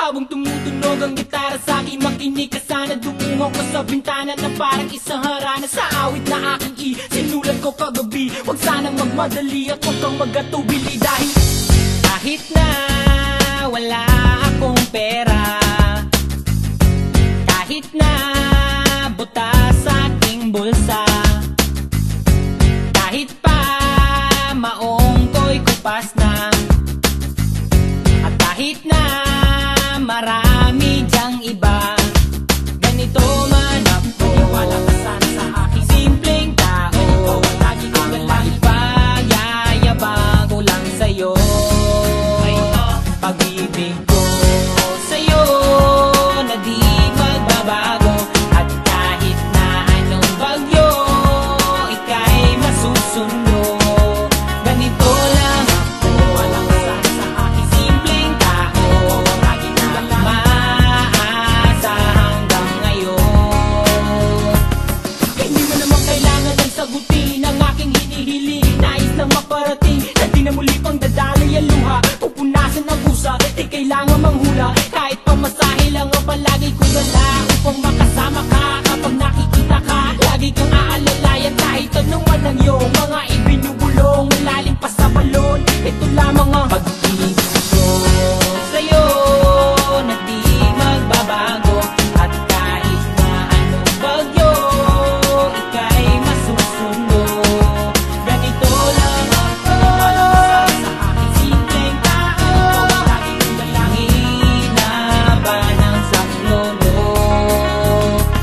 Habang tumutunog ang gitara sa akin, makinig ka sana. Dumungo ko sa bintana na parang isang harana sa awit na aking sinulat ko kagabi. Huwag sanang magmadali at huwag kang magatubili, dahil kahit na wala akong pera, kahit na butas sa aking bulsa, kahit pa maong ko'y kupas na, at kahit na marami dyang iba, ganito man ako, wala ka sana sa aking simpleng tao. Ikaw ang lagi ko galang, pagyayabang ko lang sa'yo. Pag-ibig ko sa'yo na di magbabago, at kahit na anong bagyo, ika'y masusundo. Ganito lang ako, walang sana sa aking simpleng tao. Lagi ko lang maasa hanggang ngayon. Hindi mo naman kailangan ng sagutin ang aking hinihiling. Nais lang maparating na di na muli pang dadaloy ang luha, pupunasan ang pusa, di kailangan manghula. Kahit pamasahe lang ang palagi kong dala upang makasama ka. Kapag nakikita ka, lagi kang aalalayan kahit anuman ang iyong mga ibinubulong. Malalim pa sa balon, ito lamang ang pag-ibig ko sa'yo na di magbabago, at kahit na anong bagyo, ika'y masusundo. Ganito lang ako, walang sana sa aking simpleng tao. Lagi kong dalangin na ba ng saklolo,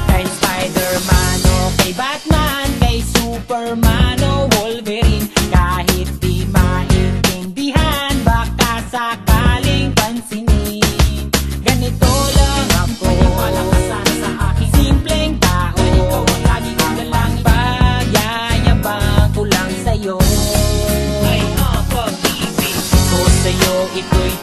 kay Spider-Man o kay Batman, kay Superman o Wolverine. Kahit di maintindihan, baka sakaling pansinin. Ganito lang ako, wala ka sana sa aking simpleng tao. Ikaw ang lagi kong dalangin, pagyayabang ko lang sa'yo. Ay, pag-ibig ko sa'yo, ito'y